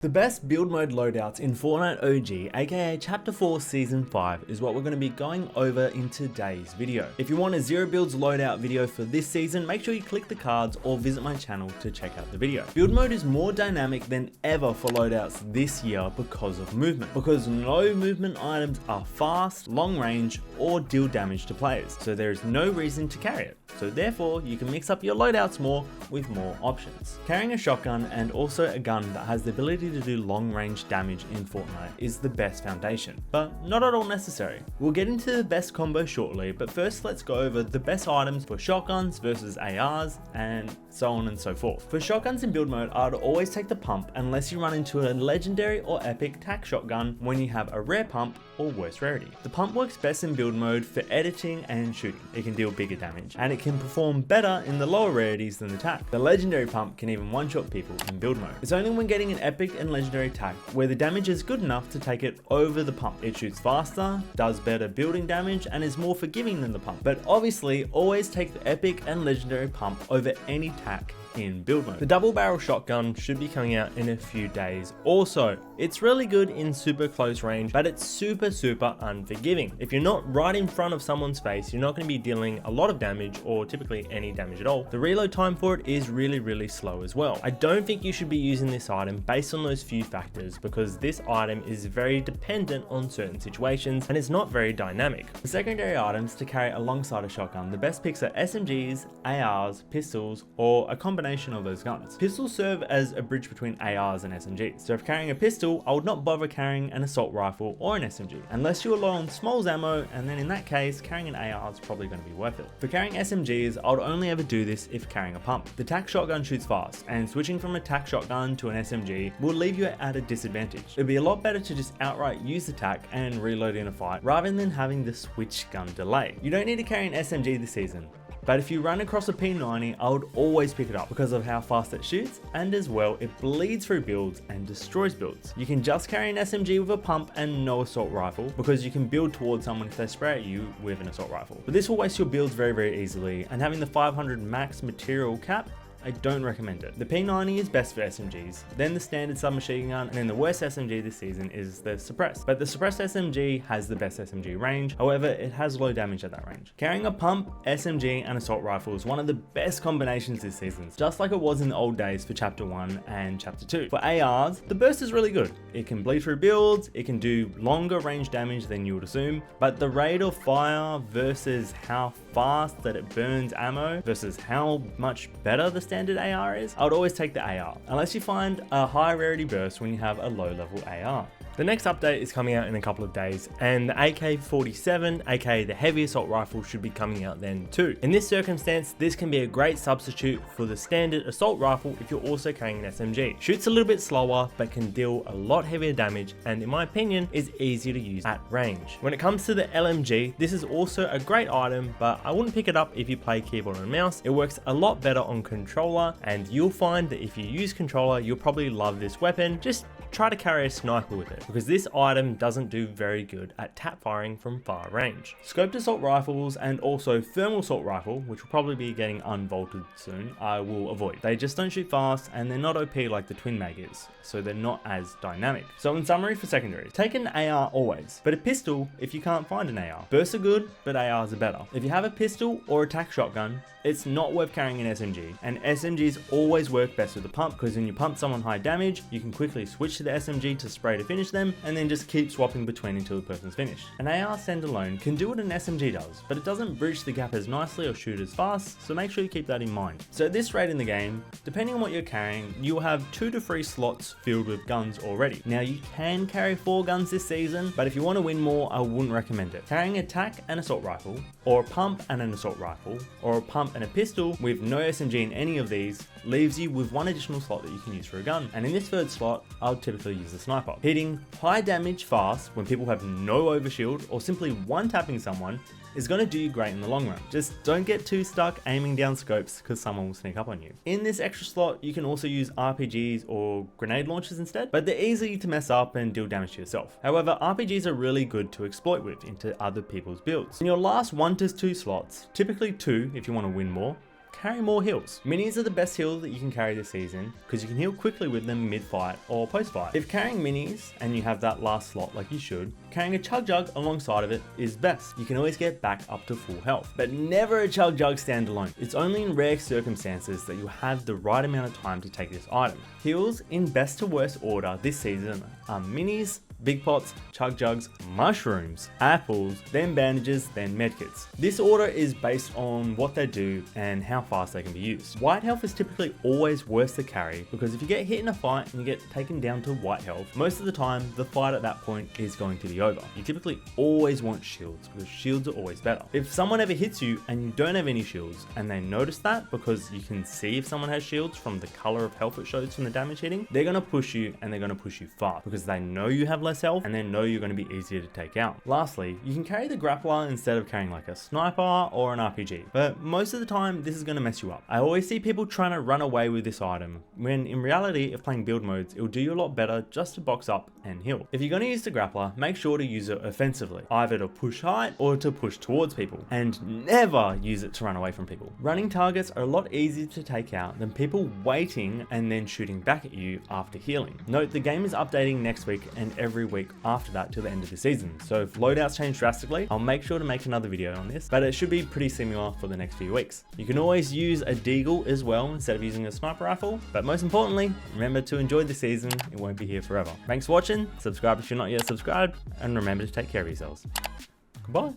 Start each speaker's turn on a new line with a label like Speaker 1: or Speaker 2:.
Speaker 1: The best build mode loadouts in Fortnite OG, aka Chapter 4 Season 5, is what we're going to be going over in today's video. If you want a zero builds loadout video for this season, make sure you click the cards or visit my channel to check out the video. Build mode is more dynamic than ever for loadouts this year because of movement. Because no movement items are fast, long range, or deal damage to players, so there is no reason to carry it. So therefore, you can mix up your loadouts more with more options. Carrying a shotgun and also a gun that has the ability to do long range damage in Fortnite is the best foundation, but not at all necessary. We'll get into the best combo shortly, but first let's go over the best items for shotguns versus ARs and so on and so forth. For shotguns in build mode, I'd always take the pump unless you run into a legendary or epic tac shotgun when you have a rare pump or worse rarity. The pump works best in build mode for editing and shooting. It can deal bigger damage and it can perform better in the lower rarities than the tac. The legendary pump can even one-shot people in build mode. It's only when getting an epic and legendary tac where the damage is good enough to take it over the pump. It shoots faster, does better building damage, and is more forgiving than the pump. But obviously, always take the epic and legendary pump over any tac in build mode. The double barrel shotgun should be coming out in a few days. Also, it's really good in super close range, but it's super unforgiving. If you're not right in front of someone's face, you're not going to be dealing a lot of damage or typically any damage at all. The reload time for it is really slow as well. I don't think you should be using this item based on those few factors because this item is very dependent on certain situations and it's not very dynamic. For secondary items to carry alongside a shotgun, the best picks are SMGs, ARs, pistols, or a combination of those guns. Pistols serve as a bridge between ARs and SMGs. So if carrying a pistol, I would not bother carrying an assault rifle or an SMG, unless you're low on smalls ammo, and then in that case, carrying an AR is probably going to be worth it. For carrying SMGs, I would only ever do this if carrying a pump. The tac shotgun shoots fast, and switching from a tac shotgun to an SMG will leave you at a disadvantage. It'd be a lot better to just outright use the tac and reload in a fight, rather than having the switch gun delay. You don't need to carry an SMG this season, but if you run across a P90, I would always pick it up because of how fast it shoots, and as well, it bleeds through builds and destroys builds. You can just carry an SMG with a pump and no assault rifle because you can build towards someone if they spray at you with an assault rifle. But this will waste your builds very easily, and having the 500 max material cap, I don't recommend it. The P90 is best for SMGs, then the standard submachine gun, and then the worst SMG this season is the suppressed. But the suppressed SMG has the best SMG range, however it has low damage at that range. Carrying a pump, SMG, and assault rifle is one of the best combinations this season, just like it was in the old days for Chapter 1 and Chapter 2. For ARs, the burst is really good. It can bleed through builds, it can do longer range damage than you would assume, but the rate of fire versus how fast that it burns ammo versus how much better the standard AR is, I would always take the AR, unless you find a high rarity burst when you have a low level AR. The next update is coming out in a couple of days, and the AK-47, aka the heavy assault rifle, should be coming out then too. In this circumstance, this can be a great substitute for the standard assault rifle if you're also carrying an SMG. Shoots a little bit slower, but can deal a lot heavier damage, and in my opinion, is easier to use at range. When it comes to the LMG, this is also a great item, but I wouldn't pick it up if you play keyboard and mouse. It works a lot better on controller, and you'll find that if you use controller, you'll probably love this weapon. Just try to carry a sniper with it, because this item doesn't do very good at tap firing from far range. Scoped assault rifles and also thermal assault rifle, which will probably be getting unvaulted soon, I will avoid. They just don't shoot fast and they're not OP like the twin mag is, so they're not as dynamic. So in summary for secondaries, take an AR always, but a pistol if you can't find an AR. Bursts are good, but ARs are better. If you have a pistol or a tac shotgun, it's not worth carrying an SMG, and SMGs always work best with a pump, because when you pump someone high damage, you can quickly switch to the SMG to spray to finish them, and then just keep swapping between until the person's finished. An AR standalone can do what an SMG does, but it doesn't bridge the gap as nicely or shoot as fast, so make sure you keep that in mind. So at this rate in the game, depending on what you're carrying, you'll have 2 to 3 slots filled with guns already. Now you can carry 4 guns this season, but if you want to win more, I wouldn't recommend it. Carrying a tac and assault rifle, or a pump and an assault rifle, or a pump and a pistol with no SMG in any of these leaves you with 1 additional slot that you can use for a gun. And in this 3rd slot, I'll typically use the sniper. Hitting high damage fast when people have no overshield or simply one-tapping someone is going to do you great in the long run. Just don't get too stuck aiming down scopes because someone will sneak up on you. In this extra slot, you can also use RPGs or grenade launchers instead, but they're easy to mess up and deal damage to yourself. However, RPGs are really good to exploit with into other people's builds. In your last 1 to 2 slots, typically 2 if you want to win more, carry more heals. Minis are the best heal that you can carry this season because you can heal quickly with them mid-fight or post-fight. If carrying minis and you have that last slot like you should, carrying a Chug Jug alongside of it is best. You can always get back up to full health, but never a Chug Jug standalone. It's only in rare circumstances that you have the right amount of time to take this item. Heals in best to worst order this season are minis, big pots, Chug Jugs, mushrooms, apples, then bandages, then medkits. This order is based on what they do and how fast they can be used. White health is typically always worse to carry because if you get hit in a fight and you get taken down to white health, most of the time the fight at that point is going to be over. You typically always want shields because shields are always better. If someone ever hits you and you don't have any shields and they notice that because you can see if someone has shields from the color of health it shows from the damage hitting, they're going to push you and they're going to push you fast because they know you have less health and they know you're going to be easier to take out. Lastly, you can carry the Grappler instead of carrying like a sniper or an RPG, but most of the time this is going to mess you up. I always see people trying to run away with this item when in reality if playing build modes it will do you a lot better just to box up and heal. If you're going to use the Grappler, make sure to use it offensively, either to push height or to push towards people, and never use it to run away from people. Running targets are a lot easier to take out than people waiting and then shooting back at you after healing. Note the game is updating next week and every week after that till the end of the season, so if loadouts change drastically, I'll make sure to make another video on this, but it should be pretty similar for the next few weeks. You can always use a deagle as well instead of using a sniper rifle, but most importantly, remember to enjoy the season, it won't be here forever. Thanks for watching, subscribe if you're not yet subscribed, and remember to take care of yourselves. Goodbye.